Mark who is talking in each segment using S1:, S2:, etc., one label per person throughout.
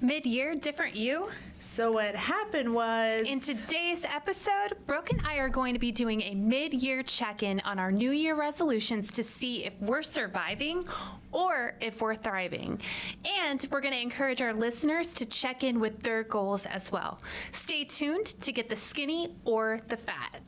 S1: Mid-year, different you?
S2: So what happened was...
S1: In today's episode, Brooke and I are going to be doing a mid-year check-in on our New Year resolutions to see if we're surviving or if we're thriving. And we're going to encourage our listeners to check in with their goals as well. Stay tuned to get the skinny or the fat.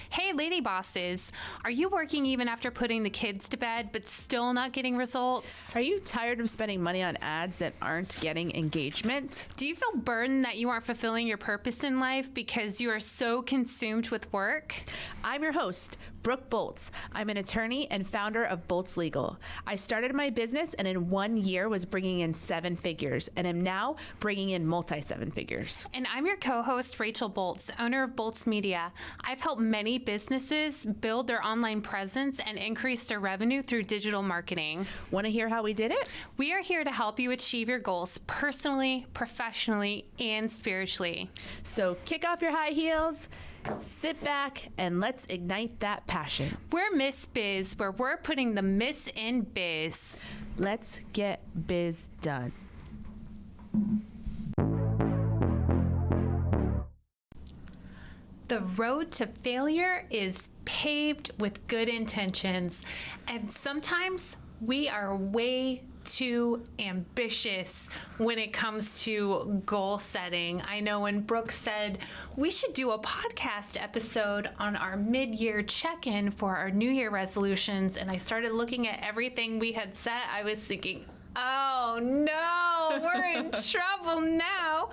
S1: Hey, lady bosses, are you working even after putting the kids to bed but still not getting results?
S2: Are you tired of spending money on ads that aren't getting engagement?
S1: Do you feel burdened that you aren't fulfilling your purpose in life because you are so consumed with work?
S2: I'm your host, Brooke Boltz. I'm an attorney and founder of Boltz Legal. I started my business and in 1 year was bringing in 7 figures and am now bringing in multi-7 figures.
S1: And I'm your co-host, Rachel Boltz, owner of Boltz Media. I've helped many businesses build their online presence and increase their revenue through digital marketing.
S2: Want to hear how we did it?
S1: We are here to help you achieve your goals personally, professionally, and spiritually.
S2: So kick off your high heels, sit back, and let's ignite that passion.
S1: We're Miss Biz, where we're putting the miss in biz.
S2: Let's get biz done.
S1: The road to failure is paved with good intentions, and sometimes we are way too ambitious when it comes to goal setting. I know when Brooke said we should do a podcast episode on our mid-year check-in for our New Year resolutions, and I started looking at everything we had set, I was thinking, oh no, we're in trouble now.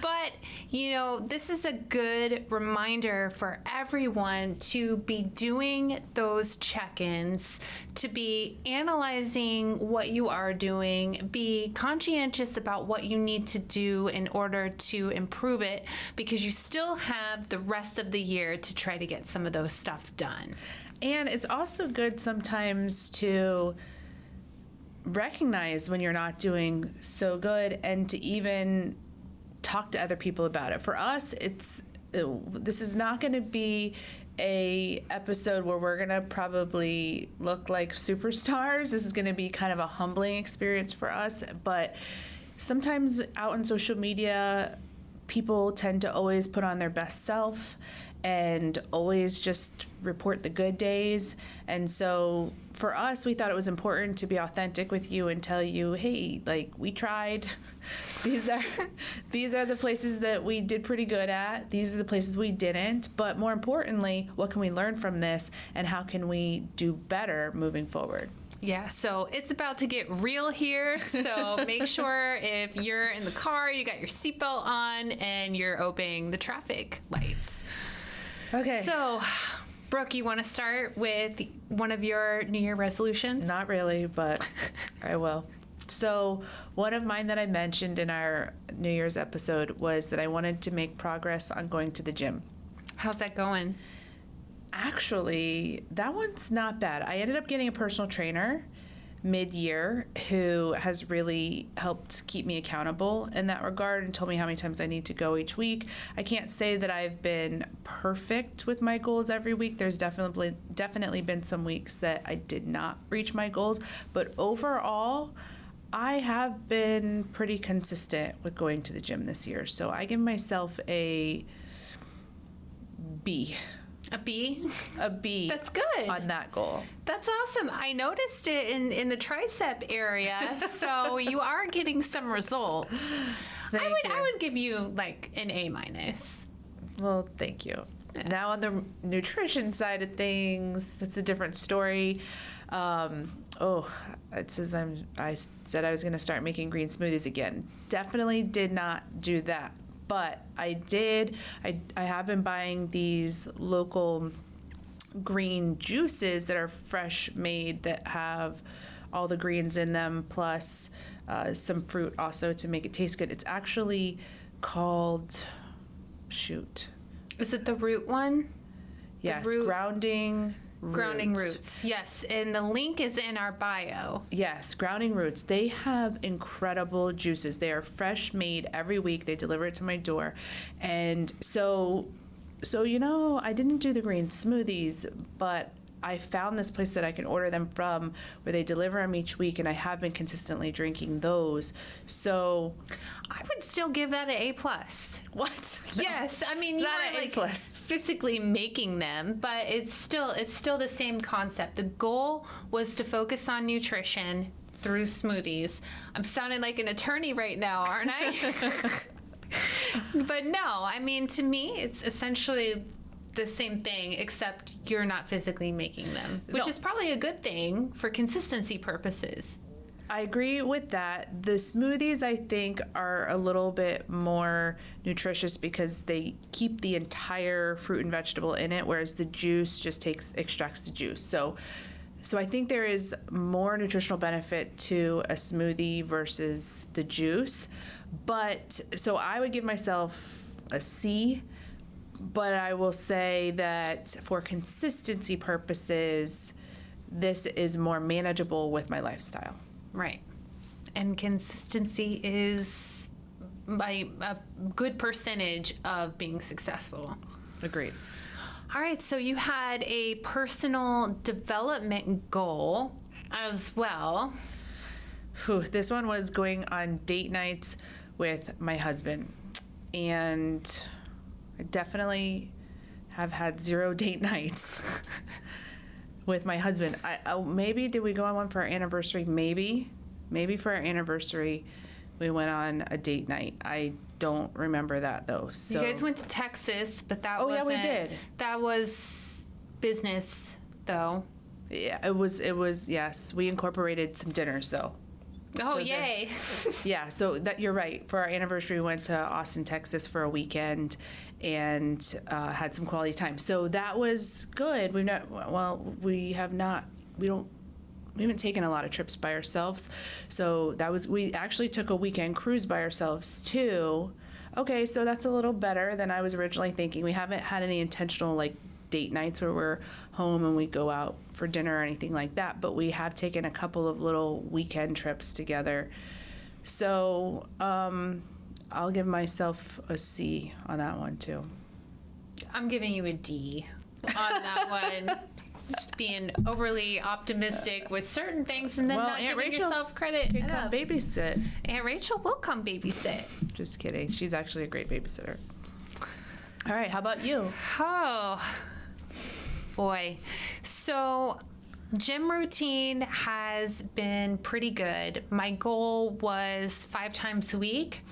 S1: But, you know, this is a good reminder for everyone to be doing those check-ins, to be analyzing what you are doing, be conscientious about what you need to do in order to improve it, because you still have the rest of the year to try to get some of those stuff done.
S2: And it's also good sometimes to recognize when you're not doing so good and to even talk to other people about it. For us, this is not going to be a episode where we're going to probably look like superstars. This is going to be kind of a humbling experience for us, but sometimes out on social media, people tend to always put on their best self and always just report the good days. And so for us, we thought it was important to be authentic with you and tell you, hey, like, we tried. These are the places that we did pretty good at. These are the places we didn't. But more importantly, what can we learn from this and how can we do better moving forward?
S1: Yeah, so it's about to get real here. So make sure if you're in the car, you got your seatbelt on and you're obeying the traffic lights.
S2: Okay.
S1: So, Brooke, you want to start with one of your New Year resolutions?
S2: Not really, but I will. So one of mine that I mentioned in our New Year's episode was that I wanted to make progress on going to the gym.
S1: How's that going?
S2: Actually, that one's not bad. I ended up getting a personal trainer mid-year who has really helped keep me accountable in that regard and told me how many times I need to go each week. I can't say that I've been perfect with my goals every week. There's definitely been some weeks that I did not reach my goals, but overall, I have been pretty consistent with going to the gym this year. So I give myself a B.
S1: A B?
S2: A B.
S1: That's good.
S2: On that goal.
S1: That's awesome. I noticed it in the tricep area, so you are getting some results. I would give you like an A-.
S2: Well, thank you. Yeah. Now on the nutrition side of things, that's a different story. It says I said I was going to start making green smoothies again. Definitely did not do that. But I have been buying these local green juices that are fresh made that have all the greens in them, plus some fruit also to make it taste good. It's actually called,
S1: Is it the root one?
S2: Yes, grounding
S1: Grounding Roots. Yes, and the link is in our bio.
S2: Yes, Grounding Roots. They have incredible juices. They are fresh made every week. They deliver it to my door. And so I didn't do the green smoothies, but I found this place that I can order them from where they deliver them each week, and I have been consistently drinking those. So
S1: I would still give that an A+.
S2: what?
S1: Yes, I mean,
S2: It's
S1: you
S2: not
S1: are
S2: an A+.
S1: physically making them, but it's still the same concept. The goal was to focus on nutrition through smoothies. I'm sounding like an attorney right now, aren't I? But no, I mean, to me, it's essentially the same thing, except you're not physically making them, which
S2: No.
S1: is probably a good thing for consistency purposes.
S2: I agree with that. The smoothies, I think, are a little bit more nutritious because they keep the entire fruit and vegetable in it, whereas the juice just extracts the juice. So I think there is more nutritional benefit to a smoothie versus the juice. But so I would give myself a C. But I will say that for consistency purposes, this is more manageable with my lifestyle.
S1: Right. And consistency is a good percentage of being successful.
S2: Agreed.
S1: All right, so you had a personal development goal as well.
S2: Whew, this one was going on date nights with my husband. And I definitely have had 0 date nights with my husband. Maybe did we go on one for our anniversary? Maybe for our anniversary we went on a date night. I don't remember that though. So
S1: You guys went to Texas, but that
S2: Oh, yeah,
S1: wasn't.
S2: we did.
S1: That was business, though.
S2: yeah, it was yes. We incorporated some dinners though.
S1: Oh,
S2: So
S1: yay.
S2: Yeah, so that you're right. For our anniversary, we went to Austin, Texas for a weekend and had some quality time. So that was good. We haven't taken a lot of trips by ourselves. So we actually took a weekend cruise by ourselves too. Okay, so that's a little better than I was originally thinking. We haven't had any intentional date nights where we're home and we go out for dinner or anything like that, but we have taken a couple of little weekend trips together. So I'll give myself a C on that one too.
S1: I'm giving you a D on that one. Just being overly optimistic with certain things and then
S2: Well,
S1: not
S2: Aunt
S1: giving
S2: Rachel
S1: yourself credit
S2: Come
S1: enough.
S2: babysit.
S1: Aunt Rachel will come babysit.
S2: Just kidding. She's actually a great babysitter. All right, how about you?
S1: Oh, boy. So, gym routine has been pretty good. My goal was 5 times a week.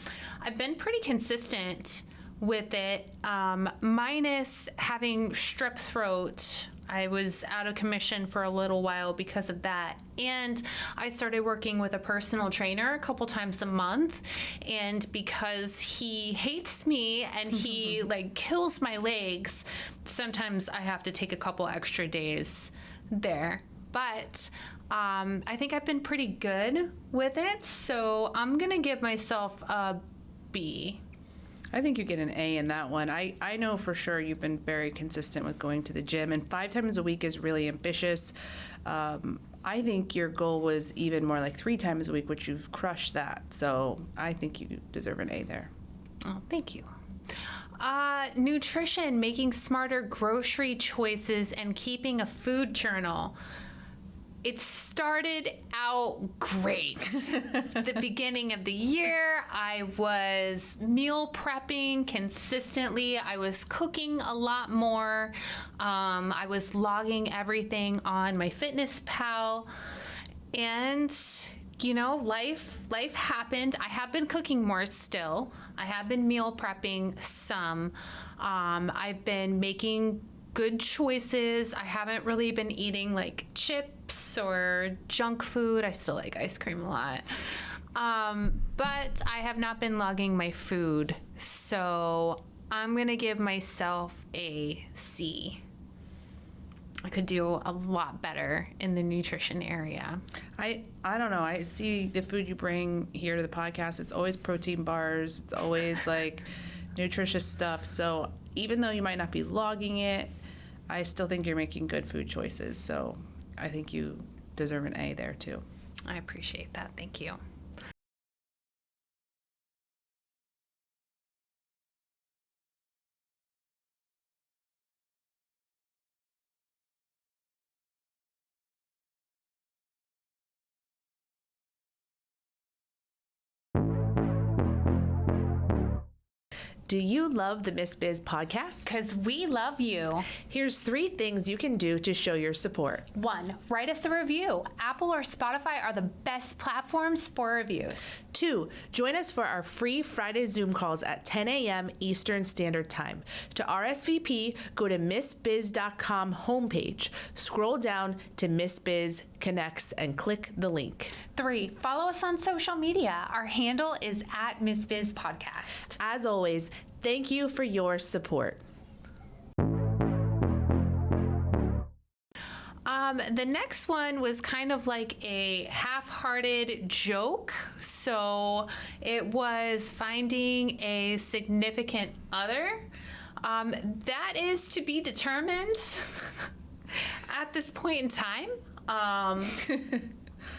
S1: I've been pretty consistent with it, minus having strep throat. I was out of commission for a little while because of that. And I started working with a personal trainer a couple times a month. And because he hates me and he kills my legs, sometimes I have to take a couple extra days there. But I think I've been pretty good with it. So I'm going to give myself a B.
S2: I think you get an A in that one. I know for sure you've been very consistent with going to the gym, and 5 times a week is really ambitious. I think your goal was even more like 3 times a week, which you've crushed that. So I think you deserve an A there.
S1: Oh, thank you. Nutrition, making smarter grocery choices, and keeping a food journal. It started out great. The beginning of the year, I was meal prepping consistently. I was cooking a lot more. I was logging everything on my FitnessPal. And, life happened. I have been cooking more still. I have been meal prepping some. I've been making good choices. I haven't really been eating chips or junk food. I still like ice cream a lot. But I have not been logging my food. So I'm going to give myself a C. I could do a lot better in the nutrition area.
S2: I don't know. I see the food you bring here to the podcast. It's always protein bars. It's always nutritious stuff. So even though you might not be logging it, I still think you're making good food choices. So I think you deserve an A there too.
S1: I appreciate that. Thank you.
S2: Do you love the Miss Biz podcast?
S1: Because we love you.
S2: Here's 3 things you can do to show your support.
S1: 1, write us a review. Apple or Spotify are the best platforms for reviews.
S2: 2, join us for our free Friday Zoom calls at 10 a.m. Eastern Standard Time. To RSVP, go to missbiz.com homepage, scroll down to Miss Biz Connects, and click the link.
S1: 3, follow us on social media. Our handle is at Miss Biz Podcast.
S2: As always, thank you for your support.
S1: The next one was kind of like a half-hearted joke. So it was finding a significant other. That is to be determined at this point in time.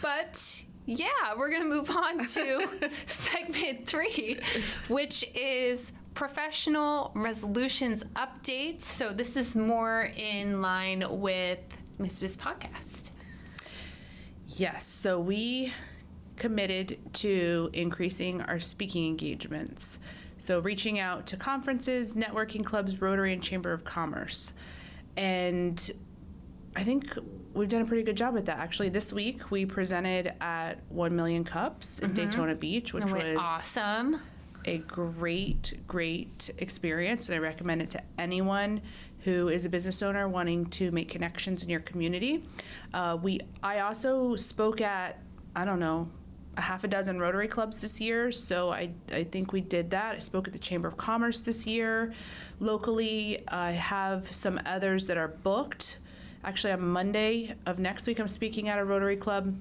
S1: But yeah, we're going to move on to segment 3, which is professional resolutions updates. So this is more in line with Miss Biz Podcast.
S2: Yes, so we committed to increasing our speaking engagements. So reaching out to conferences, networking clubs, Rotary, and Chamber of Commerce. And I think we've done a pretty good job at that. Actually, this week we presented at 1 Million Cups in Daytona Beach, which was
S1: awesome.
S2: A great experience. And I recommend it to anyone who is a business owner wanting to make connections in your community. I also spoke at, I don't know, a half a dozen Rotary clubs this year, so I think we did that. I spoke at the Chamber of Commerce this year. Locally, I have some others that are booked. Actually, on Monday of next week, I'm speaking at a Rotary club.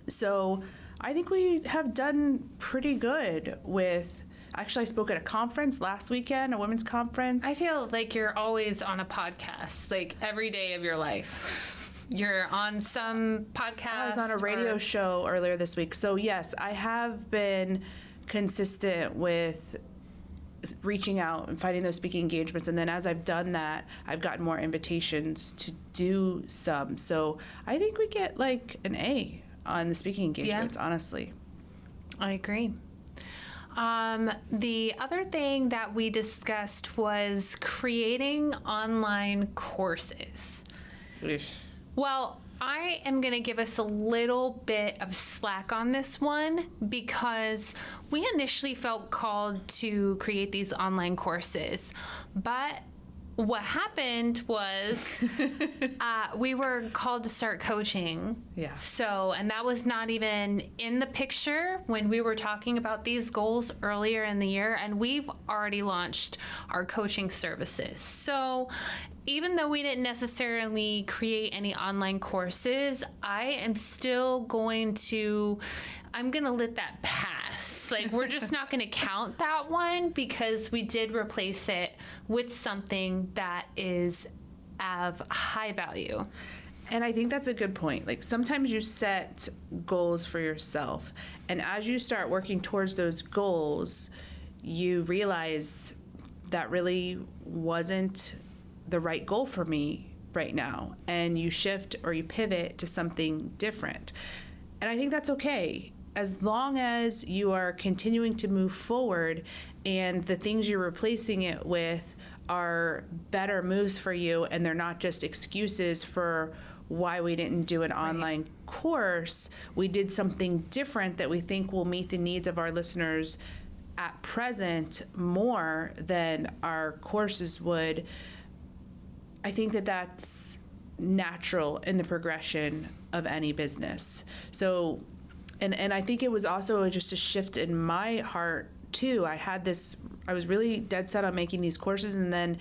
S2: So I think we have done pretty good with... Actually, I spoke at a conference last weekend, a women's conference.
S1: I feel like you're always on a podcast, like every day of your life. You're on some podcast.
S2: I was on a radio show earlier this week. So yes, I have been consistent with reaching out and finding those speaking engagements. And then as I've done that, I've gotten more invitations to do some. So I think we get like an A on the speaking engagements, honestly.
S1: I agree. The other thing that we discussed was creating online courses. Well, I am going to give us a little bit of slack on this one because we initially felt called to create these online courses, but what happened was we were called to start coaching.
S2: Yeah.
S1: So, and that was not even in the picture when we were talking about these goals earlier in the year, and we've already launched our coaching services. So even though we didn't necessarily create any online courses, I'm going to let that pass. Like, we're just not going to count that one because we did replace it with something that is of high value.
S2: And I think that's a good point. Like, sometimes you set goals for yourself, and as you start working towards those goals, you realize that really wasn't the right goal for me right now, and you shift or you pivot to something different. And I think that's okay, as long as you are continuing to move forward and the things you're replacing it with are better moves for you, and they're not just excuses for why we didn't do an online course. We did something different that we think will meet the needs of our listeners at present more than our courses would. I think that that's natural in the progression of any business. So, and I think it was also just a shift in my heart too. I was really dead set on making these courses, and then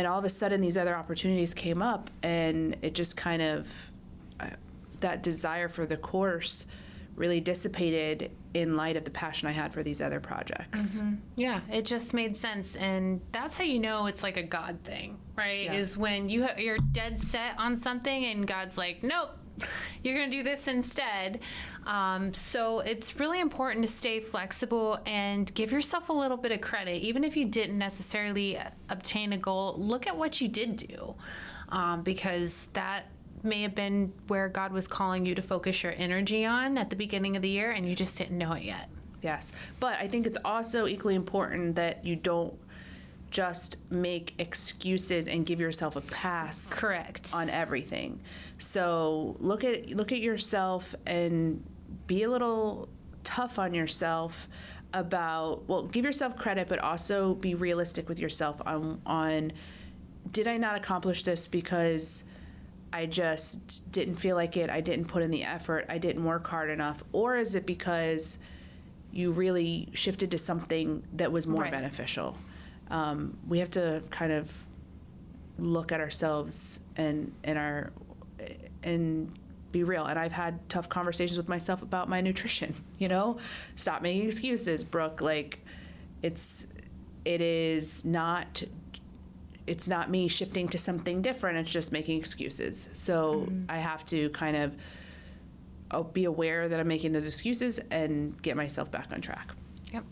S2: all of a sudden these other opportunities came up, and it just kind of, that desire for the course really dissipated in light of the passion I had for these other projects.
S1: Yeah, it just made sense. And that's how you know it's like a God thing, right?
S2: Yeah.
S1: Is when you're dead set on something and God's like, nope, you're going to do this instead. So it's really important to stay flexible and give yourself a little bit of credit. Even if you didn't necessarily obtain a goal, look at what you did do, because that may have been where God was calling you to focus your energy on at the beginning of the year, and you just didn't know it yet.
S2: Yes. But I think it's also equally important that you don't just make excuses and give yourself a pass.
S1: Correct.
S2: On everything. So look at yourself and be a little tough on yourself about, well, give yourself credit, but also be realistic with yourself on did I not accomplish this because I just didn't feel like it, I didn't put in the effort, I didn't work hard enough, or is it because you really shifted to something that was more beneficial? We have to kind of look at ourselves and be real. And I've had tough conversations with myself about my nutrition. Stop making excuses, Brooke. Like, it's not me shifting to something different. It's just making excuses. So I have to kind of be aware that I'm making those excuses and get myself back on track.
S1: Yep.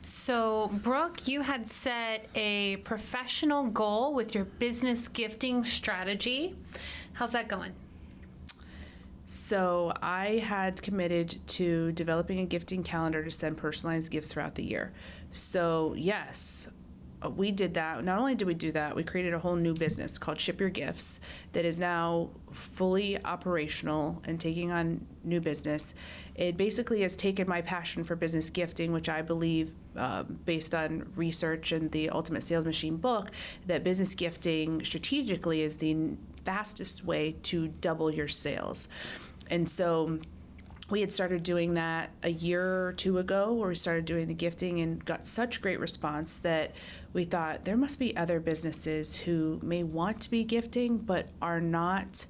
S1: So, Brooke, you had set a professional goal with your business gifting strategy. How's that going?
S2: So I had committed to developing a gifting calendar to send personalized gifts throughout the year. So yes, we did that. Not only did we do that, we created a whole new business called Ship Your Gifts that is now fully operational and taking on new business. It basically has taken my passion for business gifting, which I believe, based on research and the Ultimate Sales Machine book, that business gifting strategically is the fastest way to double your sales. And so we had started doing that a year or two ago, where we started doing the gifting and got such great response that we thought there must be other businesses who may want to be gifting but are not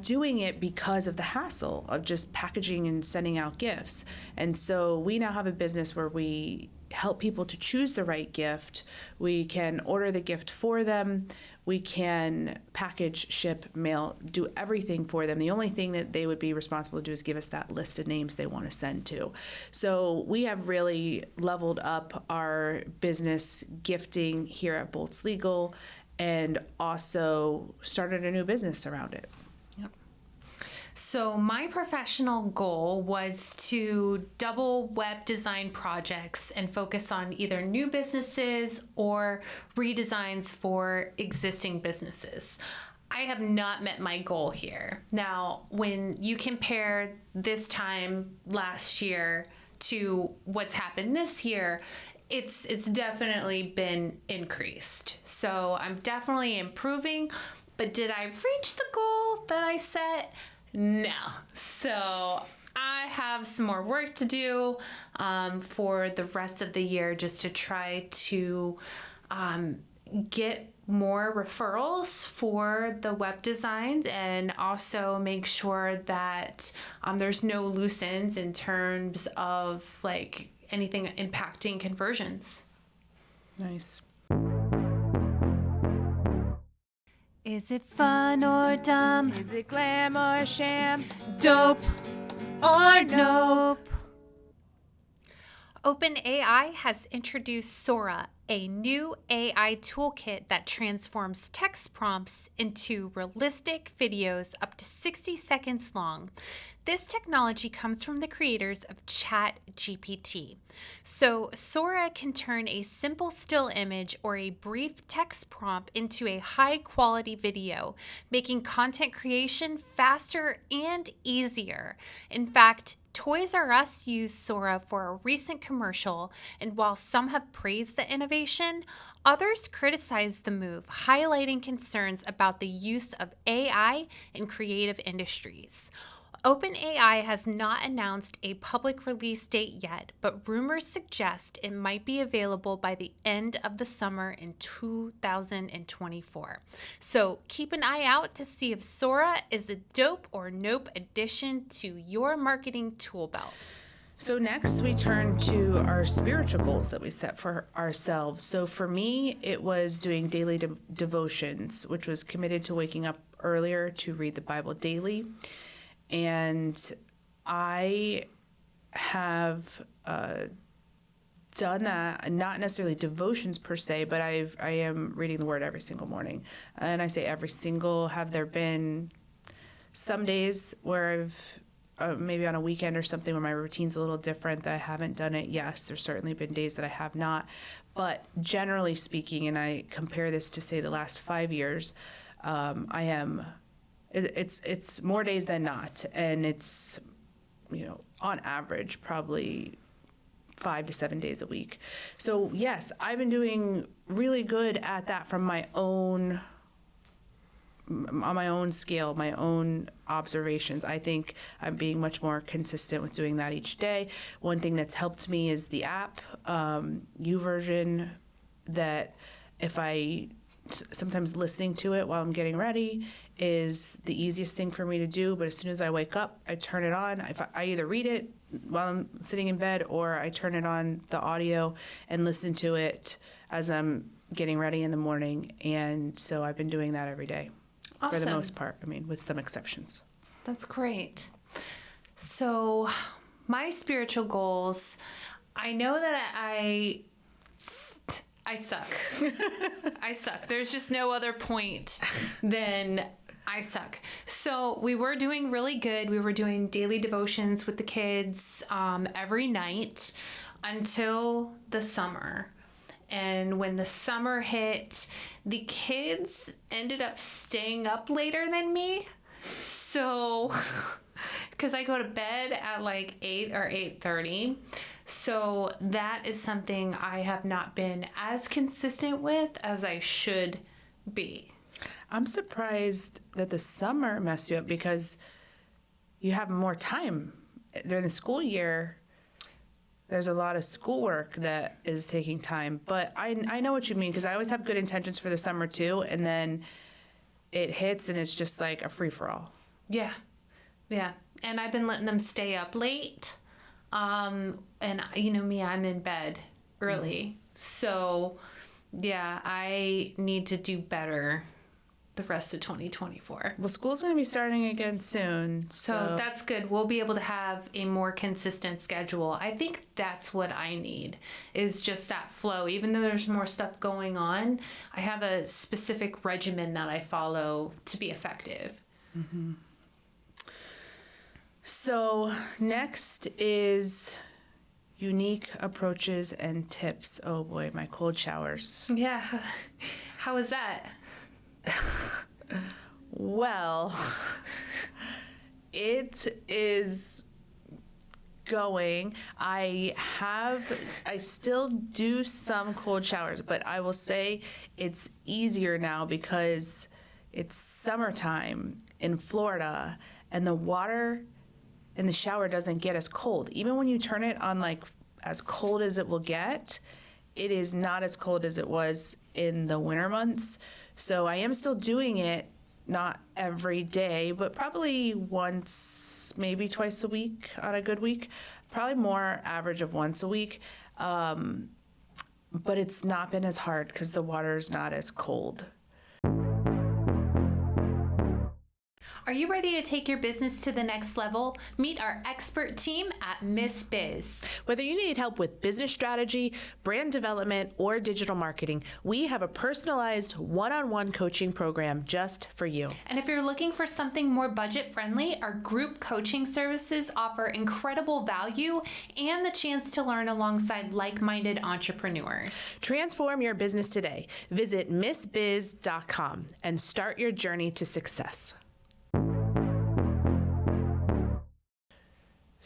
S2: doing it because of the hassle of just packaging and sending out gifts. And so we now have a business where we help people to choose the right gift. We can order the gift for them. We can package, ship, mail, do everything for them. The only thing that they would be responsible to do is give us that list of names they want to send to. So we have really leveled up our business gifting here at Bolts Legal and also started a new business around it.
S1: So my professional goal was to double web design projects and focus on either new businesses or redesigns for existing businesses. I have not met my goal here. Now, when you compare this time last year to what's happened this year, it's definitely been increased. So I'm definitely improving, but did I reach the goal that I set? No. So I have some more work to do for the rest of the year, just to try to get more referrals for the web designs, and also make sure that there's no loose ends in terms of like anything impacting conversions.
S2: Nice.
S1: Is it fun or dumb?
S2: Is it glam or sham?
S1: Dope or nope? OpenAI has introduced Sora, a new AI toolkit that transforms text prompts into realistic videos up to 60 seconds long. This technology comes from the creators of ChatGPT. So Sora can turn a simple still image or a brief text prompt into a high-quality video, making content creation faster and easier. In fact, Toys R Us used Sora for a recent commercial, and while some have praised the innovation, others criticized the move, highlighting concerns about the use of AI in creative industries. OpenAI has not announced a public release date yet, but rumors suggest it might be available by the end of the summer in 2024. So keep an eye out to see if Sora is a dope or nope addition to your marketing tool belt.
S2: So next we turn to our spiritual goals that we set for ourselves. So for me, it was doing daily devotions, which was committed to waking up earlier to read the Bible daily. And I have done that, not necessarily devotions per se, but I am reading the Word every single morning. And I say every single. Have there been some days where I've maybe on a weekend or something where my routine's a little different that I haven't done it? Yes, there's certainly been days that I have not. But generally speaking, and I compare this to say the last 5 years, it's more days than not, and it's, on average probably 5 to 7 days a week. So yes, I've been doing really good at that on my own scale, my own observations. I think I'm being much more consistent with doing that each day. One thing that's helped me is the app, YouVersion, that if I sometimes listening to it while I'm getting ready is the easiest thing for me to do. But as soon as I wake up, I turn it on. If I either read it while I'm sitting in bed, or I turn it on the audio and listen to it as I'm getting ready in the morning. And so I've been doing that every day.
S1: Awesome.
S2: For the most part, with some exceptions.
S1: That's great. So my spiritual goals, I know that I suck. I suck. There's just no other point than I suck. So we were doing really good. We were doing daily devotions with the kids every night until the summer. And when the summer hit, the kids ended up staying up later than me. So, because I go to bed at like 8 or 8:30. So that is something I have not been as consistent with as I should be.
S2: I'm surprised that the summer messed you up because you have more time. During the school year, there's a lot of schoolwork that is taking time. But I know what you mean, because I always have good intentions for the summer too, and then it hits and it's just like a free-for-all.
S1: Yeah. And I've been letting them stay up late. And me, I'm in bed early. So, yeah, I need to do better the rest of 2024.
S2: Well, school's going to be starting again soon.
S1: So that's good. We'll be able to have a more consistent schedule. I think that's what I need, is just that flow. Even though there's more stuff going on, I have a specific regimen that I follow to be effective.
S2: Mm-hmm. So next is unique approaches and tips. Oh boy, my cold showers.
S1: Yeah. How was that?
S2: Well, it is going. I still do some cold showers, but I will say it's easier now because it's summertime in Florida and the water in the shower doesn't get as cold. Even when you turn it on like as cold as it will get, it is not as cold as it was in the winter months. So I am still doing it, not every day, but probably once, maybe twice a week on a good week. Probably more average of once a week. But it's not been as hard because the water's not as cold.
S1: Are you ready to take your business to the next level? Meet our expert team at Miss Biz.
S2: Whether you need help with business strategy, brand development, or digital marketing, we have a personalized one-on-one coaching program just for you.
S1: And if you're looking for something more budget-friendly, our group coaching services offer incredible value and the chance to learn alongside like-minded entrepreneurs.
S2: Transform your business today. Visit missbiz.com and start your journey to success.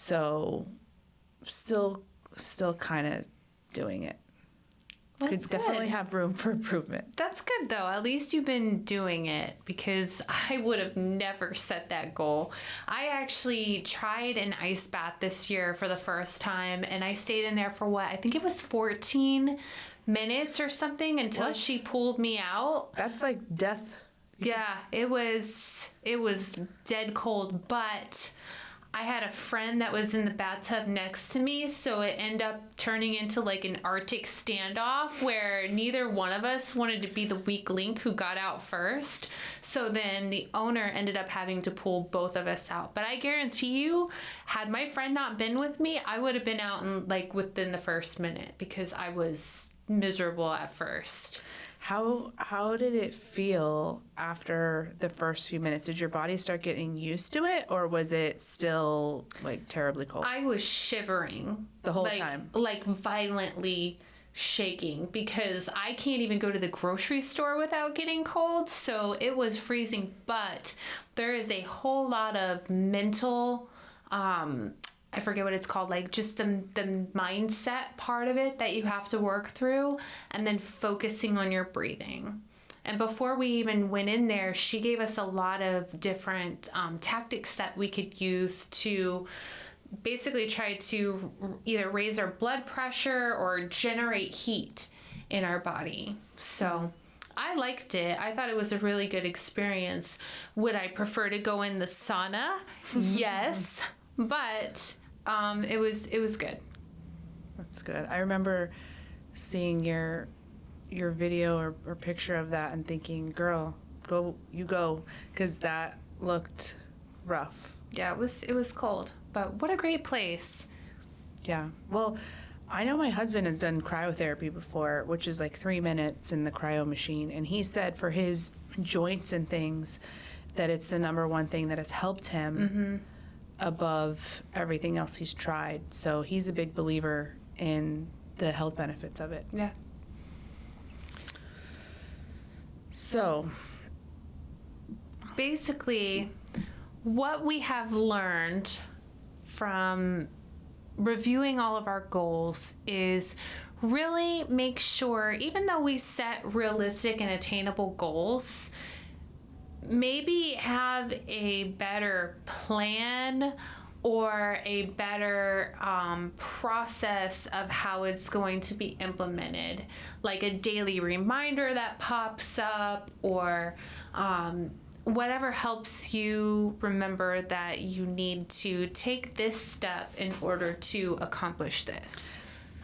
S2: So still kind of doing it. Could definitely have room for improvement.
S1: That's good, though. At least you've been doing it, because I would have never set that goal. I actually tried an ice bath this year for the first time, and I stayed in there for I think it was 14 minutes or something until she pulled me out.
S2: That's like death.
S1: Yeah, it was dead cold, but I had a friend that was in the bathtub next to me, so it ended up turning into like an Arctic standoff where neither one of us wanted to be the weak link who got out first. So then the owner ended up having to pull both of us out. But I guarantee you, had my friend not been with me, I would have been out in like within the first minute, because I was miserable at first.
S2: How did it feel after the first few minutes? Did your body start getting used to it, or was it still like terribly cold?
S1: I was shivering
S2: The whole time?
S1: Like violently shaking, because I can't even go to the grocery store without getting cold. So it was freezing, but there is a whole lot of mental, I forget what it's called, like just the mindset part of it that you have to work through, and then focusing on your breathing. And before we even went in there, she gave us a lot of different tactics that we could use to basically try to either raise our blood pressure or generate heat in our body. So I liked it. I thought it was a really good experience. Would I prefer to go in the sauna? Yes. But it was good.
S2: That's good. I remember seeing your video or picture of that and thinking, girl, go, because that looked rough.
S1: Yeah, it was cold, but what a great place.
S2: Yeah. Well, I know my husband has done cryotherapy before, which is like 3 minutes in the cryo machine, and he said for his joints and things that it's the number one thing that has helped him above everything else he's tried. So he's a big believer in the health benefits of it.
S1: Yeah.
S2: So
S1: basically, what we have learned from reviewing all of our goals is really make sure, even though we set realistic and attainable goals, maybe have a better plan or a better process of how it's going to be implemented, like a daily reminder that pops up, or whatever helps you remember that you need to take this step in order to accomplish this.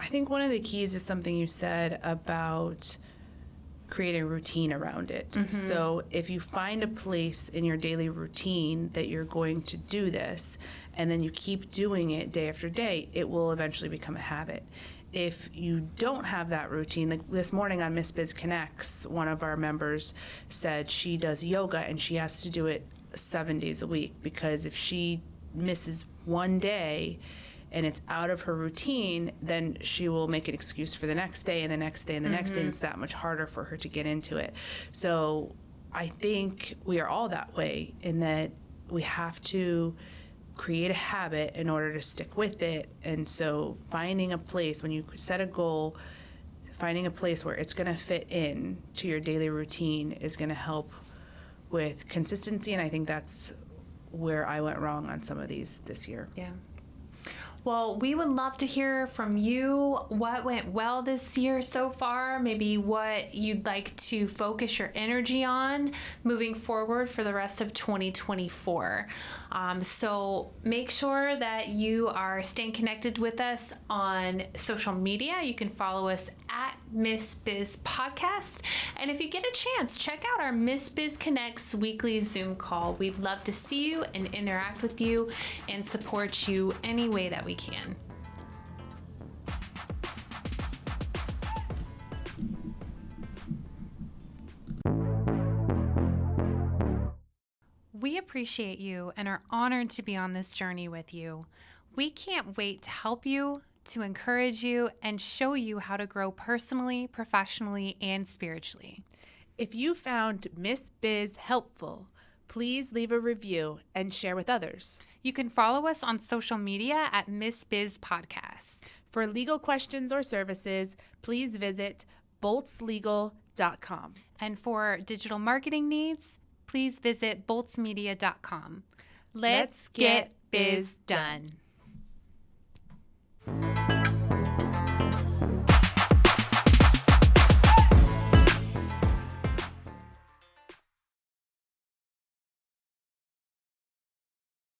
S2: I think one of the keys is something you said about create a routine around it. So if you find a place in your daily routine that you're going to do this, and then you keep doing it day after day, it will eventually become a habit. If you don't have that routine, like this morning on Miss Biz Connects, one of our members said she does yoga and she has to do it 7 days a week, because if she misses one day and it's out of her routine, then she will make an excuse for the next day and the next day and the next day, and it's that much harder for her to get into it. So I think we are all that way, in that we have to create a habit in order to stick with it. And so finding a place, when you set a goal, finding a place where it's going to fit in to your daily routine is going to help with consistency. And I think that's where I went wrong on some of these this year.
S1: Yeah. Well, we would love to hear from you what went well this year so far, maybe what you'd like to focus your energy on moving forward for the rest of 2024. So make sure that you are staying connected with us on social media. You can follow us at Miss Biz Podcast. And if you get a chance, check out our Miss Biz Connects weekly Zoom call. We'd love to see you and interact with you and support you any way that we can. We appreciate you and are honored to be on this journey with you. We can't wait to help you, to encourage you, and show you how to grow personally, professionally, and spiritually.
S2: If you found Miss Biz helpful, please leave a review and share with others.
S1: You can follow us on social media at Miss Biz Podcast.
S2: For legal questions or services, please visit boltslegal.com.
S1: And for digital marketing needs, please visit boltsmedia.com. Let's get biz done.